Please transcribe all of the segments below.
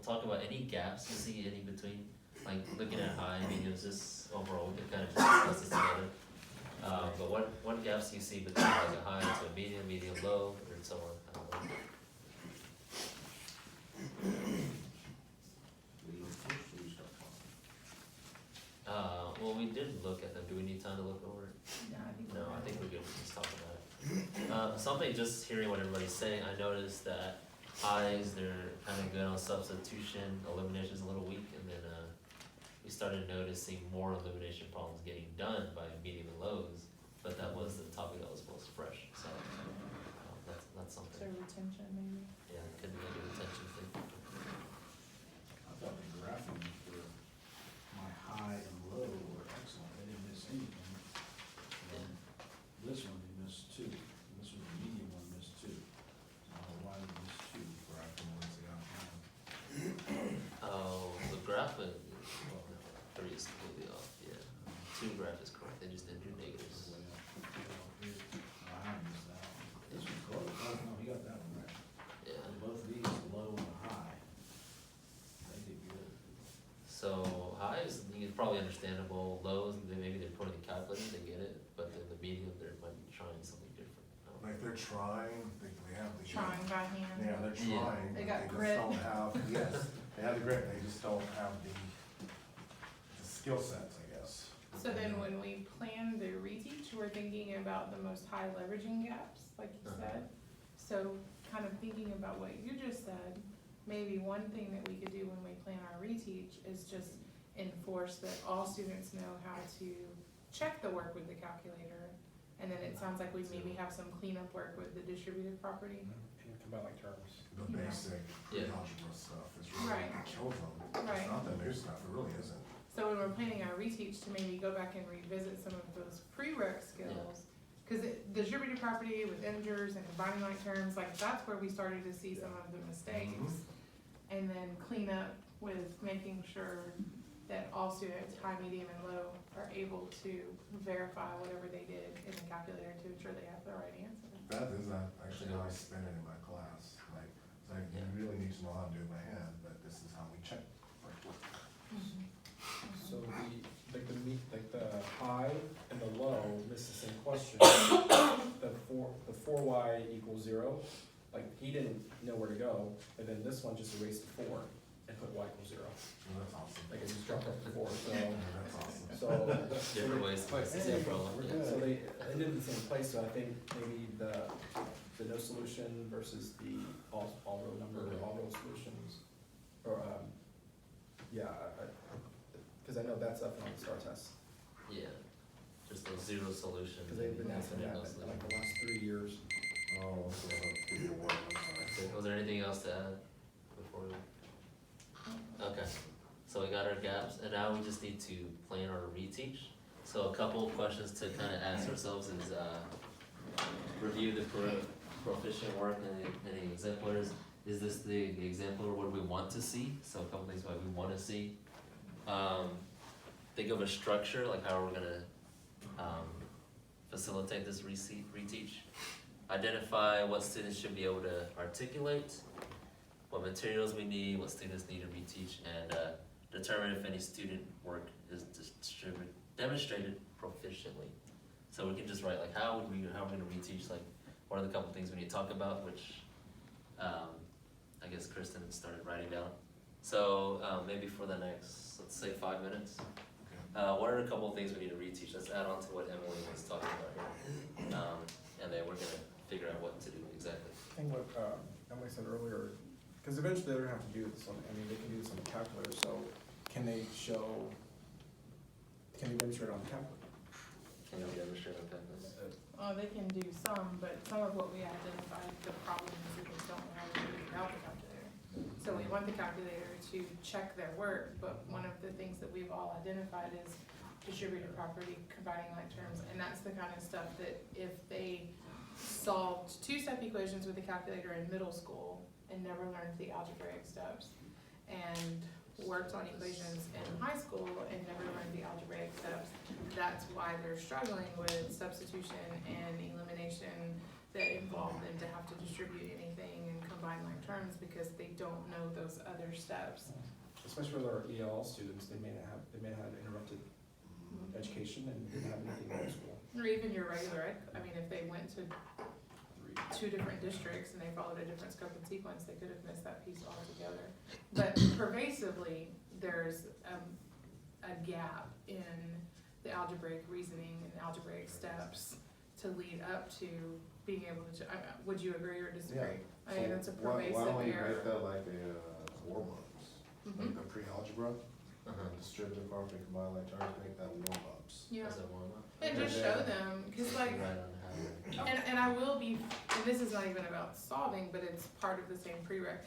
talk about any gaps you see any between, like looking at high and mediums, just overall, we can kind of just discuss this together. But what gaps do you see between like a high to a medium, medium low, or so on? I don't know. Well, we did look at them. Do we need time to look over it? Yeah, I think. No, I think we're good. Let's talk about it. Something, just hearing what everybody's saying, I noticed that highs, they're kind of good on substitution, elimination's a little weak, and then we started noticing more elimination problems getting done by medium and lows, but that was the topic that was most fresh, so that's So something. retention maybe. Yeah, it could be like a retention thing. I thought the graphing for my high and low were excellent, they didn't miss anything. And this one they missed two, and this one, the medium one missed two. So I don't know why they missed two for after ones they got high. Oh, the graph is, well, no, 3 is completely off, yeah. 2 graph is correct, they just didn't do negatives. Way up here. I missed that one. This one's close, oh, no, he got that one right. Yeah, And both of these, the low and the high, they did good. so highs, it's probably understandable, lows, maybe they're putting the calculator, they get it, but then the medium, they might be trying something different. I don't know. Like they're trying, they have the. Trying by hand. Yeah, they're Yeah. trying, They but got they grit. just don't have, yes, they have the grit, they just don't have the skill sets, I guess. So then when we plan the reteach, we're thinking about the most high leveraging gaps, like you said. So kind of thinking about what you just said, maybe one thing that we could do when we plan our reteach is just enforce that all students know how to check the work with the calculator. And then it sounds like we maybe have some cleanup work with the distributed property. And combine terms. The Yeah. basic Yeah. algebra stuff is really Right. what kills them. Right. It's not the new stuff, it really isn't. So when we're planning our reteach, to maybe go back and revisit some of those prereq skills. Cause distributed property with integers and combining like terms, like that's where we started to see some of the mistakes. And then clean up with making sure that all students, high, medium, and low, are able to verify whatever they did in the calculator to ensure they have the right answer. That is actually how I spin it in my class, like, it's like, you really need to know how to do it by hand, but this is how we check. So the high and the low miss the same question. The 4y equals 0, like he didn't know where to go, and then this one just erased the 4 and put y equals 0. Well, that's awesome. Like it just dropped off the 4, Yeah, that's awesome. so. Different ways to But, fix the same problem. we're Yeah. good. So they ended in the same place, so I think maybe the no solution versus the all row number, or all row solutions, or, cause I know that's up on the STAR test, Yeah, just those 0 solutions. cause they've been and asking that those in like the last 3 years. Oh, so it's a one, Okay, was there anything else to add before we? Okay, so we got our gaps, and now we just need to plan our reteach. So a couple of questions to kind of ask ourselves is, review the proficient work and the exemplars. Is this the exemplar what we want to see? So a couple things what we want to see. Think of a structure, like how we're gonna facilitate this reteach. Identify what students should be able to articulate, what materials we need, what students need to reteach, and determine if any student work is demonstrated proficiently. So we can just write like how are we gonna reteach, like what are the couple things we need to talk about, which I guess Kristen started writing down. So maybe for the next, let's say 5 minutes, what are a couple of things we need to reteach? Let's add on to what Emily was talking about here. And then we're gonna figure out what to do exactly. I think what Emily said earlier, because eventually they're gonna have to do this on, they can do this on the calculator, so can they demonstrate on the calculator? Can you demonstrate on campus? They can do some, but some of what we identified, the problem is that they don't know how to do it without the calculator. So we want the calculator to check their work, but one of the things that we've all identified is distributed property, combining like terms, and that's the kind of stuff that if they solved 2-step equations with the calculator in middle school and never learned the algebraic steps, and worked on equations in high school and never learned the algebraic steps, that's why they're struggling with substitution and elimination that involve them to have to distribute anything and combine like terms happens because they don't know those other steps. Especially with our EL students, they may have interrupted education and didn't have anything in school. Or even your regular ed, I mean, if they went to 2 different districts and they followed a different scope and sequence, they could have missed that piece altogether. But pervasively, there's a gap in the algebraic reasoning and algebraic steps to lead up to being able to, would you agree or disagree? I think that's a pervasive Why don't we error. make that like a warm-ups, Mhm. like the pre-algebra, Uh-huh. distributive property, combined like terms, make that warm-ups. Yeah, As a warm-up. and just show them, cause like, Right on how to- and I will be, and this is not even about solving, but it's part of the same prereq.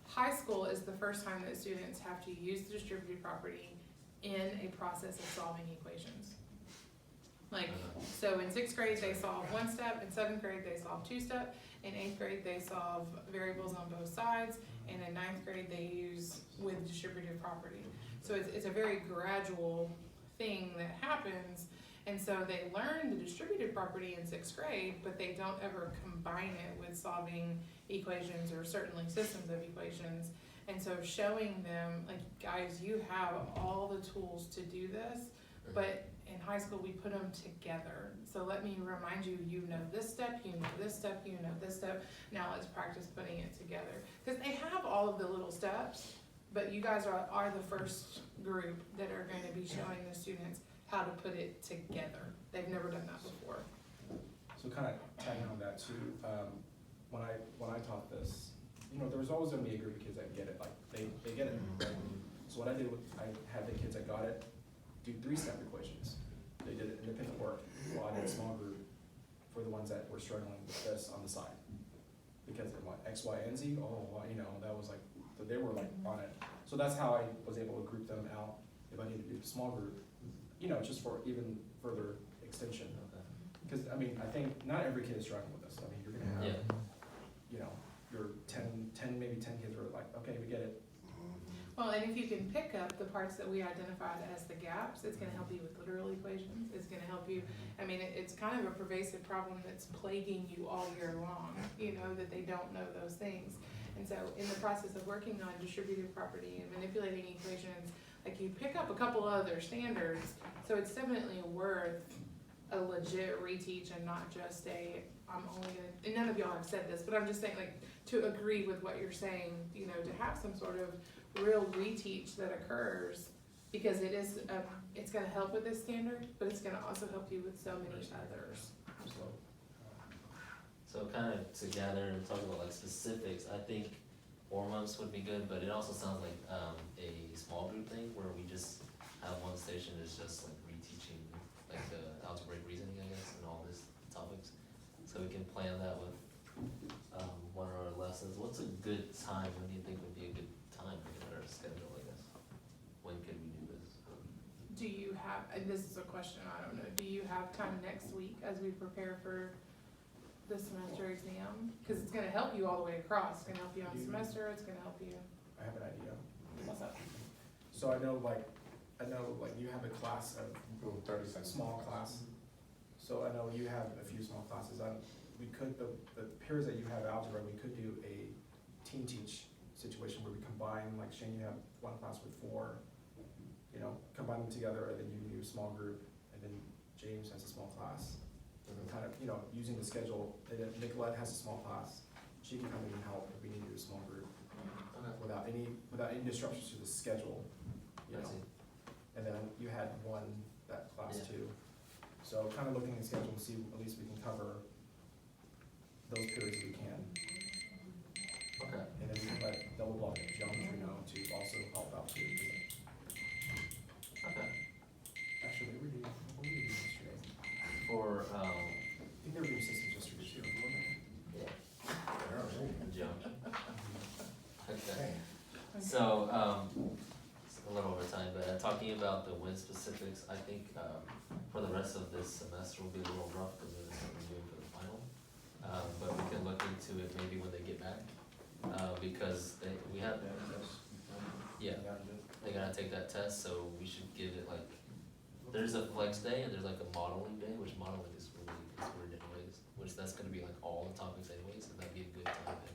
High school is the first time that students have to use the distributive property in a process of solving equations. Like, so in 6th grade, they solve 1 step, in 7th grade, they solve 2 step, in 8th grade, they solve variables on both sides, and in 9th grade, they use with distributive property. So it's a very gradual thing that happens, and so they learn the distributive property in 6th grade, but they don't ever combine it with solving equations or certainly systems of equations. And so showing them, like, guys, you have all the tools to do this, but in high school, we put them together. So let me remind you, you know this step, you know this step, you know this step. Now let's practice putting it together. Because they have all of the little steps, but you guys are the first group that are going to be showing the students how to put it together. They've never done that before. So kind of tagging on that too, when I taught this, you know, there was always gonna be a group of kids that get it, like, they get it, right? So what I did, I had the kids that got it do 3-step equations. They did independent work, while I did a small group for the ones that were struggling with this on the side. Because they're what, X, Y, and Z, oh, well, you know, that was like, they were like on it. So that's how I was able to group them out, if I needed to do a small group, you know, just for even further extension. Okay. Because, I mean, I think not every kid is struggling with this. I mean, you're gonna have, Yeah. you know, your 10, maybe 10 kids are like, okay, we get it. Well, and if you can pick up the parts that we identified as the gaps, it's gonna help you with literal equations, it's gonna help you, I mean, it's kind of a pervasive problem that's plaguing you all year long, you know, that they don't know those things. And so in the process of working on distributive property and manipulating equations, like you pick up a couple other standards, so it's definitely worth a legit reteach and not just a, I'm only gonna, and none of y'all have said this, but I'm just saying, like, to agree with what you're saying, you know, to have some sort of real reteach that occurs, because it is, it's gonna help with this standard, but it's gonna also help you with so many others. So kind of to gather and talk about like specifics, I think warm-ups would be good, but it also sounds like a small group thing where we just have one station that's just like reteaching like the algebraic reasoning, I guess, and all these topics. So we can plan that with one of our lessons. What's a good time? When do you think would be a good time to get our schedule, I guess? When could we do this? Do you have, and this is a question, I don't know, do you have time next week as we prepare for the semester exam? Cause it's gonna help you all the way across, it's gonna help you on semester, it's gonna help you, I have an idea. what's up? So I know like you have a class of, 30 seconds. small class. So I know you have a few small classes. We could, the pairs that you have algebra, we could do a team teach situation where we combine, like Shane, you have one class with 4, you know, combine them together, and then you can do a small group, and then James has a small class. And kind of, you know, using the schedule, and then Nicolette has a small class. She can come in and help if we need to do a small group without any disruptions to the schedule, you I know. see. And then you had that class Yeah. too. So kind of looking at the schedule and see, at least we can cover those periods we can. Okay. And then we can let double block geometry know to also help out too. Okay. Actually, what were you doing yesterday? For I think they were doing systems yesterday too. yeah, Apparently. geometry. Okay. Dang. So, it's a little over time, but talking about the win specifics, I think, for the rest of this semester will be a little rough because it's what we're doing for the final. But we can look into it maybe when they get back, because we have, yeah, they gotta take that test, so we should give it like, there's a flex day and there's like a modeling day, which modeling is really, is weird anyways, which that's gonna be like all the topics anyways, and that'd be a good time to